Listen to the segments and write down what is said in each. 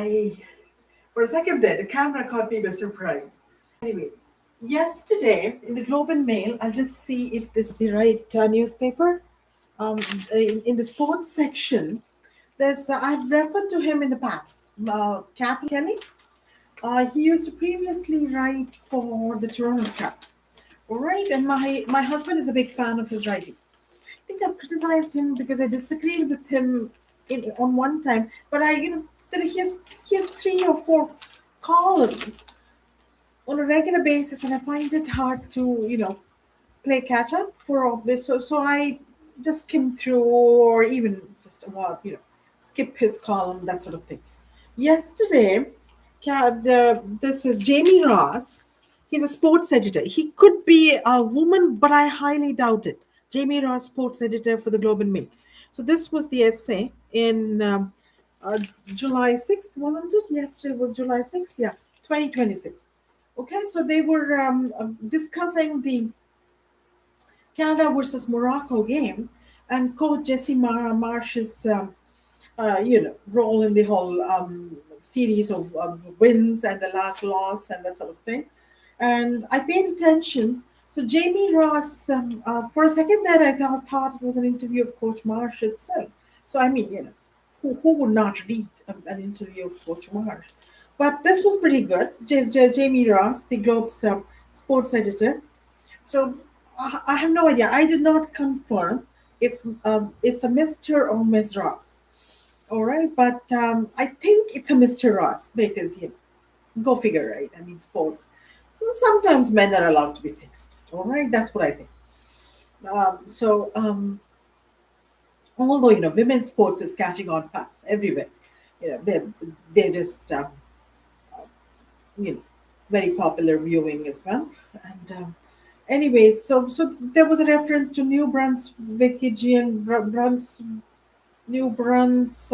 I, for a second there, the camera caught me by surprise. Anyways, yesterday in the Globe and Mail, I'll just see if this is the right newspaper. Um, in the sports section, I've referred to him in the past, Catherine Kelly. He used to previously write for the Toronto Star. All right, and my husband is a big fan of his writing. I think I've criticized him because I disagreed with him on one time, but he has three or four columns on a regular basis, and I find it hard to play catch up for all this. So I just skim through, or even just skip his column, that sort of thing. Yesterday, this is Jamie Ross. He's a sports editor. He could be a woman, but I highly doubt it. Jamie Ross, sports editor for the Globe and Mail. So this was the essay in uh, July 6th, wasn't it? Yesterday was July 6th. Yeah, 2026. Okay, so they were discussing the Canada versus Morocco game, and coach Jesse Marsh's role in the whole series of wins and the last loss and that sort of thing. And I paid attention. So Jamie Ross, for a second there, I thought it was an interview of Coach Marsh itself. So I mean, who would not read an interview of Coach Marsh? But this was pretty good. Jamie Ross, the Globe's sports editor. So I have no idea. I did not confirm if it's a Mr. or Ms. Ross. All right, but I think it's a Mr. Ross because go figure, right? I mean, sports. So sometimes men are allowed to be sexist. All right, that's what I think. Although women's sports is catching on fast everywhere. They're just you know very popular viewing as well. And anyways, so there was a reference to New Brunswickian New Bruns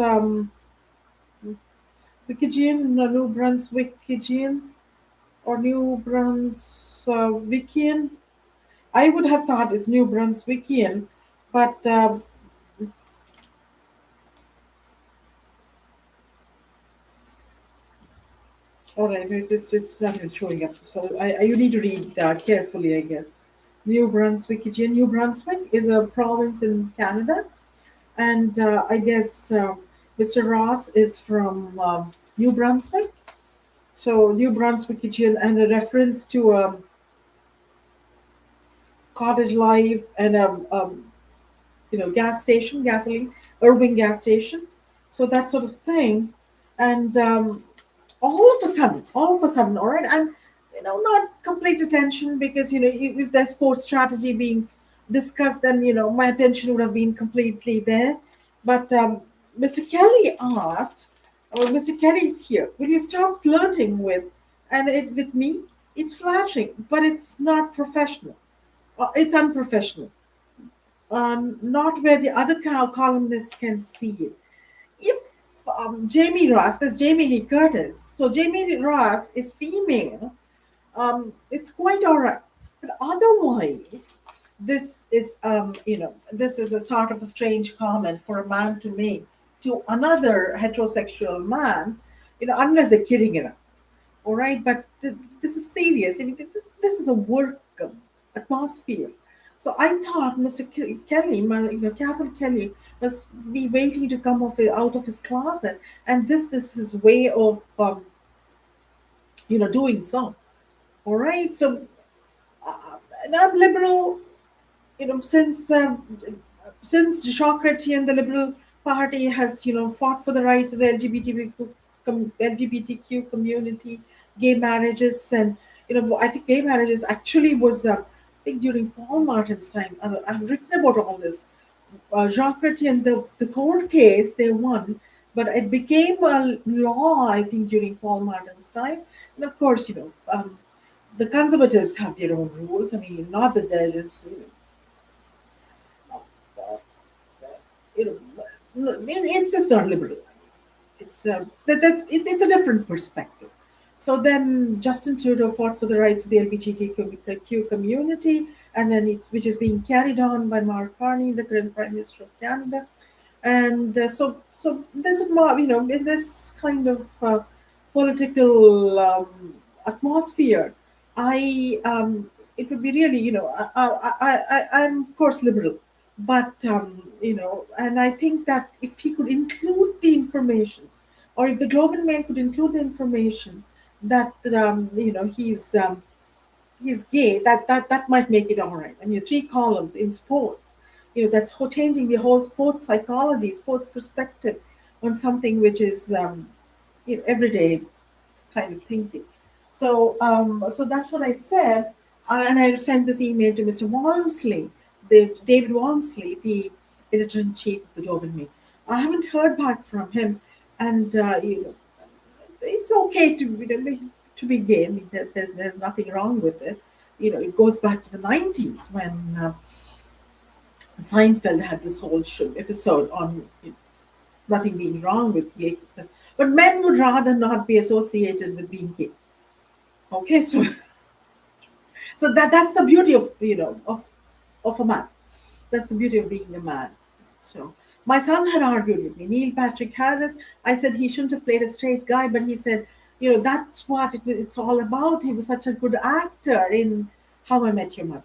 Wickigian, no, New Brunswickian or New Brunswickian. I would have thought it's New Brunswickian, but all right, it's not even showing up. So you need to read carefully, I guess. New Brunswickian. New Brunswick is a province in Canada, and I guess Mr. Ross is from New Brunswick. So New Brunswickian, and a reference to cottage life and gas station, gasoline, Irving gas station. So that sort of thing. And all of a sudden, all right, I'm not complete attention because if there's sports strategy being discussed, then my attention would have been completely there. But Mr. Kelly asked, or Mr. Kelly's here, will you stop flirting with me? It's flashing, but it's not professional. It's unprofessional. Not where the other columnists can see it. If Jamie Ross, there's Jamie Lee Curtis. So Jamie Lee Ross is female. It's quite all right. But otherwise, this is a sort of a strange comment for a man to make to another heterosexual man, unless they're kidding around. All right, but this is serious. I mean, this is a work atmosphere. So I thought Mr. Kelly, Catherine Kelly, must be waiting to come out of his closet, and this is his way of, doing so. All right, so and I'm liberal, since Jacques Chrétien and the Liberal Party has, fought for the rights of the LGBTQ community, gay marriages, and I think gay marriages actually was, I think during Paul Martin's time. I've written about all this. Jacques Chrétien, the court case they won, but it became a law, I think, during Paul Martin's time. And of course, the conservatives have their own rules. I mean, not that there is, you know, it's just not liberal. It's a different perspective. So then Justin Trudeau fought for the rights of the LGBTQ community, and then which is being carried on by Mark Carney, the current Prime Minister of Canada. And so this is more, in this kind of political atmosphere, I it would be really, I'm of course liberal, but and I think that if he could include the information, or if the Global Mail could include the information that he's gay, that might make it all right. I mean, three columns in sports, that's changing the whole sports psychology, sports perspective on something which is everyday kind of thinking. So that's what I said, and I sent this email to Mr. Walmsley, the David Walmsley, the editor in chief of the Globe and Mail. I haven't heard back from him, and it's okay to be gay. I mean, there's nothing wrong with it. It goes back to the 90s when Seinfeld had this whole show episode on nothing being wrong with gay people. But men would rather not be associated with being gay. Okay, so that's the beauty of of a man. That's the beauty of being a man. So my son had argued with me, Neil Patrick Harris. I said he shouldn't have played a straight guy, but he said, that's what it's all about. He was such a good actor in How I Met Your Mother.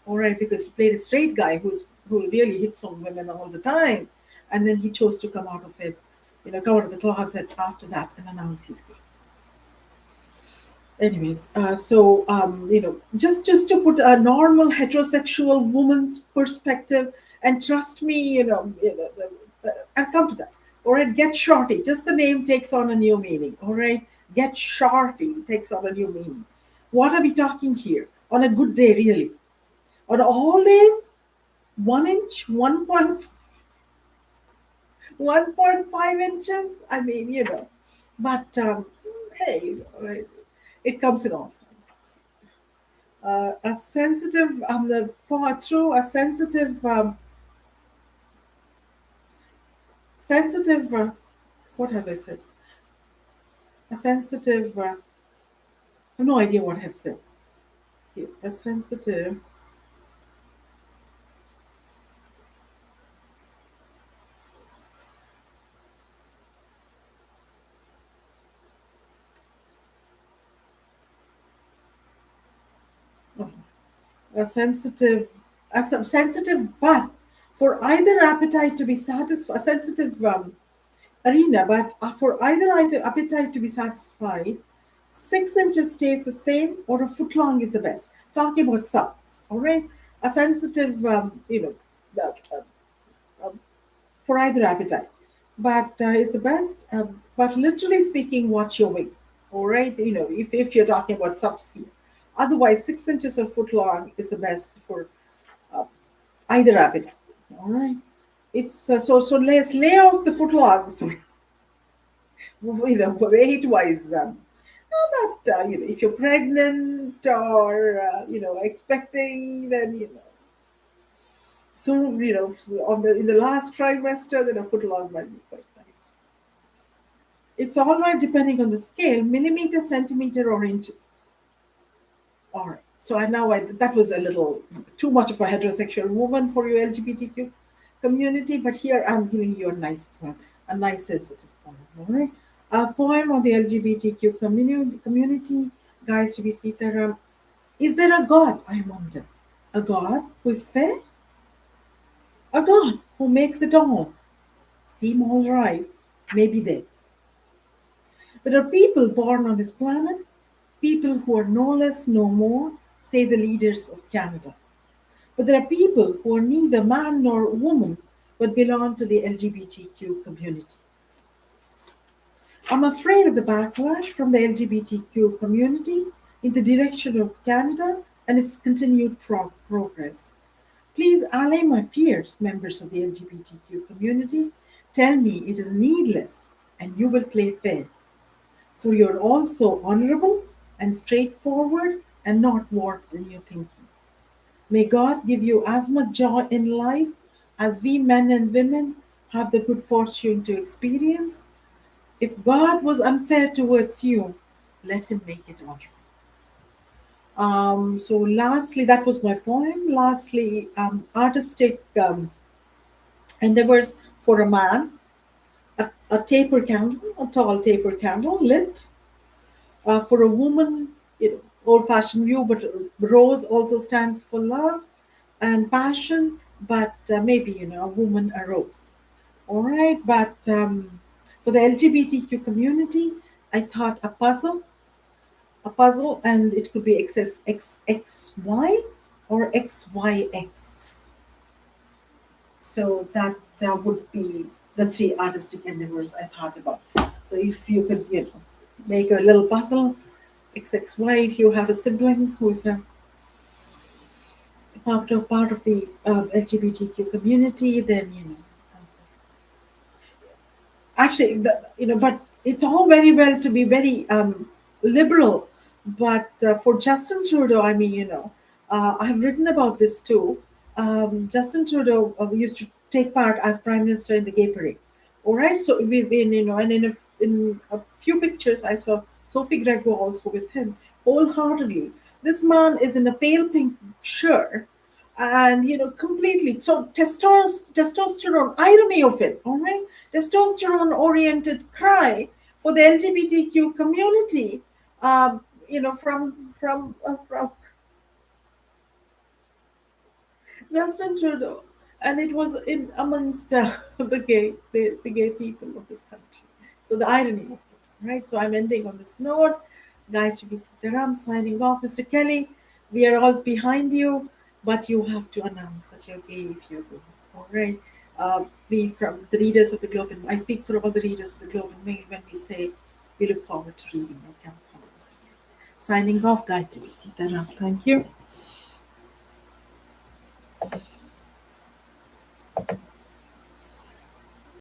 All right, because he played a straight guy who really hits on women all the time, and then he chose to come out of it, come out of the closet after that and announce he's gay. Anyways, just to put a normal heterosexual woman's perspective, and trust me, I'll come to that. All right, get shorty. Just the name takes on a new meaning. All right, get shorty takes on a new meaning. What are we talking here? On a good day, really? On all days, 1 inch, 1.5 inches. I mean, but hey, it comes in all sizes. A sensitive, the true, a sensitive. What have I said? A sensitive. I have no idea what I have said. Here, a sensitive. Oh, a sensitive. Sensitive, but for either appetite to be satisfied, a sensitive arena, but for either appetite to be satisfied, 6 inches stays the same, or a foot long is the best. Talking about size, all right? A sensitive, for either appetite, but is the best. But literally speaking, watch your weight, all right? If you're talking about subs here. Otherwise, 6 inches or foot long is the best for either appetite, all right? It's so let's lay off the foot longs, weight wise. Not if you're pregnant or expecting, then soon on the in the last trimester, then a foot long might be quite nice. It's all right depending on the scale, millimeter, centimeter, or inches. All right. So that was a little too much of a heterosexual woman for you LGBTQ community, but here I'm giving you a nice poem, a nice sensitive poem. All right. A poem on the LGBTQ community, Gayatri Sitaram. Is there a God, I wonder? A God who is fair? A God who makes it all seem all right? Maybe there. There are people born on this planet, people who are no less, no more, say the leaders of Canada. But there are people who are neither man nor woman, but belong to the LGBTQ community. I'm afraid of the backlash from the LGBTQ community in the direction of Canada and its continued progress. Please allay my fears, members of the LGBTQ community. Tell me it is needless and you will play fair, for you're also honorable and straightforward and not warped in your thinking. May God give you as much joy in life as we men and women have the good fortune to experience. If God was unfair towards you, let him make it all right. So lastly, that was my poem. Lastly, artistic endeavors For a man, a taper candle, a tall taper candle lit. For a woman, old-fashioned view, but rose also stands for love and passion. But maybe a woman a rose. All right, but for the LGBTQ community, I thought a puzzle, and it could be XXXY or XYX. So that would be the three artistic endeavors I thought about. So if you could, make a little puzzle, XXY, if you have a sibling who is a part of the LGBTQ community, then actually but it's all very well to be very liberal, but for Justin Trudeau, I mean, I have written about this too. Justin Trudeau used to take part as prime minister in the gay parade. All right, so we've been, and in a few pictures I saw Sophie Greco also with him wholeheartedly. This man is in a pale pink shirt, and completely, so testosterone, irony of it, all right, testosterone oriented cry for the LGBTQ community, from Justin Trudeau, and it was in amongst the gay people of this country. So the irony of it, right? So I'm ending on this note. Gayatri Sitaram signing off. Mr. Kelly, we are all behind you, but you have to announce that you're gay if you're gay. All right. We from the readers of the Globe and I speak for all the readers of the Globe and Mail when we say we look forward to reading your campaigns. Signing off, Gayatri Sitaram. Thank you.